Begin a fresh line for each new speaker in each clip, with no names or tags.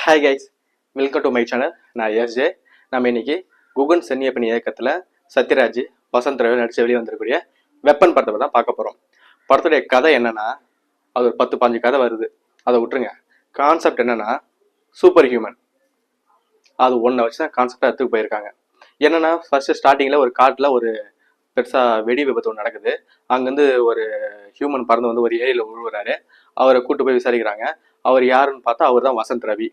Hi guys, welcome to my channel. நான் SJ. நம்ம இன்னைக்கு குகன் சென்னியப்பன் இயக்கத்தில் சத்யராஜ், வசந்த் ரவி நடிச்சு வெளியே வந்திருக்கக்கூடிய வெப்பன் படத்தை தான் பார்க்க போகிறோம். படத்துடைய கதை என்னன்னா, அது ஒரு 10-15 கதை வருது, அதை விட்டுருங்க. கான்செப்ட் என்னன்னா சூப்பர் ஹியூமன். அது ஒன்றை வச்சு தான் கான்செப்டாக எடுத்துக்கு போயிருக்காங்க. என்னன்னா, ஃபர்ஸ்ட் ஸ்டார்டிங்கில் ஒரு காட்டில் ஒரு பெருசாக வெடி விபத்து ஒன்று நடக்குது. அங்கேருந்து ஒரு ஹியூமன் பறந்து வந்து ஒரு ஏரியில் விழுவுறாரு. அவரை கூட்டு போய் விசாரிக்கிறாங்க. அவர் யாருன்னு பார்த்தா அவர் தான் வசந்த் ரவி.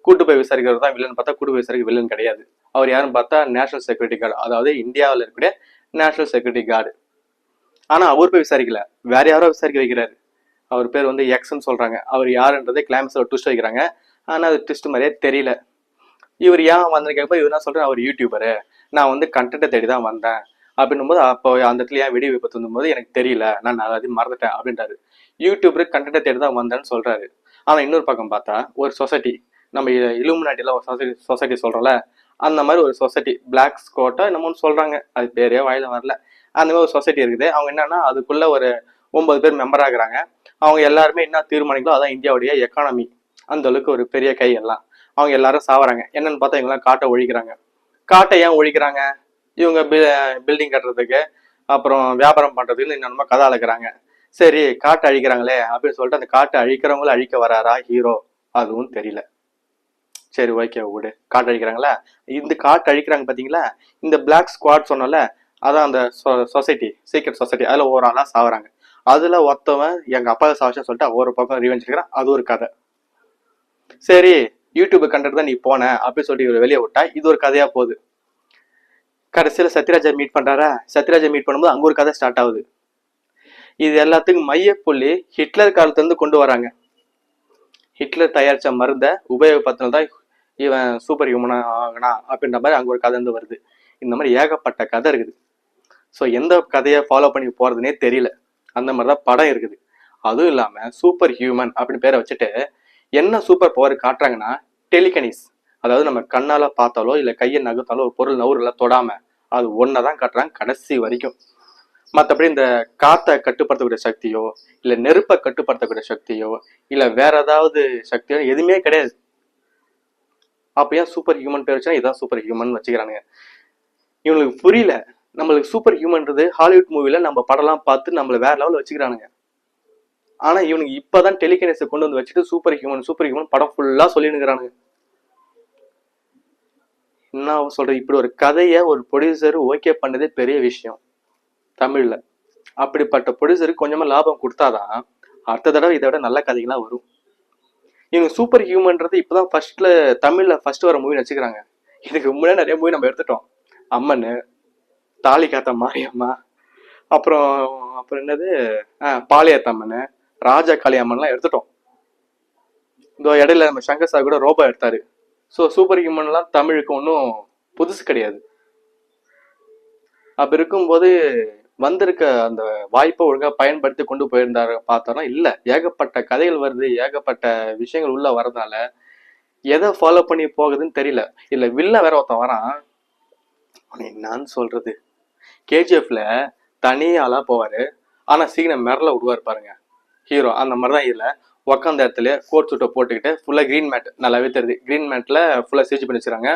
கூட்டு போய் விசாரிக்கிறது தான் வில்லன் பார்த்தா கூட்டு போய் விசாரிக்க வில்லன் கிடையாது. அவர் யாருன்னு பார்த்தா நேஷனல் செக்யூரிட்டி கார்டு, அதாவது இந்தியாவில் இருக்கக்கூடிய நேஷனல் செக்யூரிட்டி கார்டு. ஆனால் அவர் போய் விசாரிக்கல, வேற யாரோ விசாரிக்க வைக்கிறாரு. அவர் பேர் வந்து எக்ஸ்ன்னு சொல்றாங்க. அவர் யாருன்றதை கிளைமேக்ஸில் ட்விஸ்ட் வைக்கிறாங்க. ஆனால் அது ட்விஸ்ட் மாதிரியே தெரியல. இவர் ஏன் வந்திருக்கப்ப இவர் என்ன சொல்றேன், அவர் யூடியூபரு, நான் வந்து கண்டென்ட்டை தேடி தான் வந்தேன் அப்படின்னும் போது, அப்போ அந்த இடத்துல ஏன் வெடி விபத்து வந்தபோது எனக்கு தெரியல, நான் அதையும் மறந்துட்டேன் அப்படின்றாரு. யூடியூபரு கண்டென்ட்டை தேடி தான் வந்தேன்னு சொல்றாரு. ஆனால் இன்னொரு பக்கம் பார்த்தா ஒரு சொசைட்டி, நம்ம இலுமினாட்டில ஒரு சொசைட்டி சொல்றோம்ல, அந்த மாதிரி ஒரு சொசைட்டி, பிளாக் ஸ்கோட்டா என்னமோன்னு சொல்றாங்க, அது பேரே வாயில வரல. அந்த மாதிரி ஒரு சொசைட்டி இருக்குது. அவங்க என்னன்னா, அதுக்குள்ள ஒரு 9 பேர் மெம்பர் ஆகுறாங்க. அவங்க எல்லாருமே என்ன தீர்மானிக்கலோ அதான் இந்தியாவுடைய எக்கானமி. அந்த அளவுக்கு ஒரு பெரிய கை எல்லாம். அவங்க எல்லாரும் சாவறாங்க. என்னன்னு பார்த்தா இவங்கெல்லாம் காட்டை ஒழிக்கிறாங்க. காட்டை ஏன் ஒழிக்கிறாங்க? இவங்க பில்டிங் கட்டுறதுக்கு, அப்புறம் வியாபாரம் பண்றதுக்கு இன்னொன்னு கதை அழைக்கிறாங்க. சரி, காட்டை அழிக்கிறாங்களே அப்படின்னு சொல்லிட்டு அந்த காட்டை அழிக்கிறவங்கள அழிக்க வராரா ஹீரோ? அதுவும் தெரியல. சரி, ஓகே விடு. காட்டு அழிக்கிறாங்களா? இந்த காட்டு அழிக்கிறாங்க பாத்தீங்களா, இந்த பிளாக் ஸ்குவாட் சொன்னல, அதான் அந்த சொசைட்டி, சீக்ரெட் சொசைட்டி. அதுல ஒரு ஆளா சாவறாங்க. அதுல ஒருத்தவன் எங்க அப்பாவை சாவச்சா சொல்லிட்டு ஒரு பக்கம் ரிவெஞ்ச் இருக்கிறான். அது ஒரு கதை. சரி, யூடியூப் கண்டென்ட் தான் நீ போன அப்படின்னு சொல்லிட்டு வெளியே விட்டா இது ஒரு கதையா போகுது. கடைசியில சத்யராஜை மீட் பண்றாரா? சத்யராஜை மீட் பண்ணும்போது அங்க ஒரு கதை ஸ்டார்ட் ஆகுது. இது எல்லாத்துக்கும் மையப்புள்ளி ஹிட்லர் காலத்துல இருந்து கொண்டு வராங்க. ஹிட்லர் தயாரிச்ச மருந்தை உபயோகப்படுத்தினதான் இவன் சூப்பர் ஹியூமனா ஆகனா அப்படின்ற மாதிரி அங்க ஒரு கதை வந்து வருது. இந்த மாதிரி ஏகப்பட்ட கதை இருக்குது. ஸோ எந்த கதையை ஃபாலோ பண்ணி போறதுனே தெரியல. அந்த மாதிரிதான் படம் இருக்குது. அதுவும் இல்லாம சூப்பர் ஹியூமன் அப்படின்னு பேரை வச்சுட்டு என்ன சூப்பர் பவர் காட்டுறாங்கன்னா, டெலிகனிஸ், அதாவது நம்ம கண்ணால பார்த்தாலோ இல்ல கையை நகர்த்தாலோ ஒரு பொருள் நவுறுல தொடாம அது ஒன்னதான் காட்டுறாங்க கடைசி வரைக்கும். மற்றபடி இந்த காத்தை கட்டுப்படுத்தக்கூடிய சக்தியோ இல்ல நெருப்பை கட்டுப்படுத்தக்கூடிய சக்தியோ இல்ல வேற ஏதாவது சக்தியோ எதுவுமே கிடையாது. அப்ப ஏன் சூப்பர் ஹியூமன் பேர் வச்சா இதான் சூப்பர் ஹியூமன் வச்சுக்கிறானுங்க. இவங்களுக்கு புரியல. நம்மளுக்கு சூப்பர் ஹியூமன்றது ஹாலிவுட் மூவில நம்ம படம்லாம் பார்த்து நம்மள வேற லெவலில் வச்சுக்கிறானுங்க. ஆனா இவனுக்கு இப்பதான் டெலிகனஸை கொண்டு வந்து வச்சுட்டு சூப்பர் ஹியூமன் படம் ஃபுல்லா சொல்லினுங்கிறானுங்க. என்ன சொல்றது, இப்படி ஒரு கதையை ஒரு ப்ரொடியூசர் ஓகே பண்ணதே பெரிய விஷயம் தமிழ்ல. அப்படிப்பட்ட ப்ரொடியூசருக்கு கொஞ்சமா லாபம் கொடுத்தாதான் அடுத்த தடவை இதை விட நல்ல கதைகளா வரும். இவங்க சூப்பர் ஹியூமன்றது இப்பதான் ஃபர்ஸ்ட்ல தமிழ்ல ஃபர்ஸ்ட் வர மூவி வச்சுக்கிறாங்க. இதுக்கு முன்னாடி நிறைய மூவி நம்ம எடுத்துட்டோம். அம்மன், தாலி காத்த மாரியம்மா, அப்புறம் அப்புறம் என்னது பாளையத்தம்மன், ராஜா காளியம்மன்லாம் எடுத்துட்டோம். இந்த இடையில நம்ம சங்கர் சார் கூட ரோபோ எடுத்தாரு. ஸோ சூப்பர் ஹியூமன்லாம் தமிழுக்கு ஒன்றும் புதுசு கிடையாது. அப்படி இருக்கும்போது வந்திருக்க அந்த வாய்ப்பை ஒழுங்கா பயன்படுத்தி கொண்டு போயிருந்தாரு பார்த்தோம்னா இல்ல, ஏகப்பட்ட கதைகள் வருது, ஏகப்பட்ட விஷயங்கள் உள்ள வரதுனால எதை ஃபாலோ பண்ணி போகுதுன்னு தெரியல. இல்ல வில்ல வேற ஒருத்தன் வரான், என்னன்னு சொல்றது, கேஜிஎஃப்ல தனியாளா போவாரு, ஆனா சீக்கிரம் மிரல விடுவாரு பாருங்க ஹீரோ. அந்த மாதிரிதான் இதுல உக்காந்த இடத்துல கோட் சூட்டை போட்டுக்கிட்டு ஃபுல்லா கிரீன் மேட், நல்லாவே தெரியுது, கிரீன் மேட்ல ஃபுல்லா சிஜி பண்ணி வச்சுறாங்க.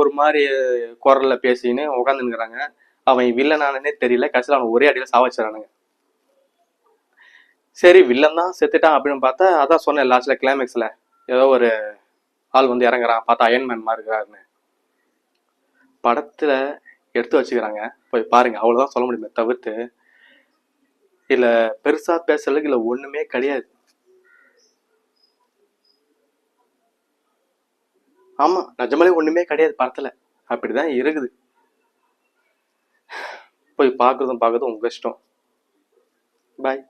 ஒரு மாதிரி குரல்ல பேசின்னு உட்காந்துருக்குறாங்க. அவன் வில்லனானே தெரியல. கடைசியில் அவன் ஒரே அடியில சாவச்சிடறானுங்க. சரி, வில்லன் தான் செத்துட்டான் அப்படின்னு பார்த்தா அதான் சொன்னேன் லாஸ்ட்ல கிளைமேக்ஸ்ல ஏதோ ஒரு ஆள் வந்து இறங்குறான், பார்த்தா அயன்மேன் மாதிரி இருக்கிறாருன்னு. படத்துல எடுத்து வச்சுக்கிறாங்க, போய் பாருங்க, அவ்வளவுதான் சொல்ல முடியுமே தவிர்த்து இல்ல பெருசா பேசுறதுக்கு இல்ல ஒண்ணுமே கிடையாது. ஆமா, நிஜமாலே ஒண்ணுமே கிடையாது படத்துல. அப்படிதான் இருக்குது. போய் பார்க்கறதும் உங்க இஷ்டம். பாய்.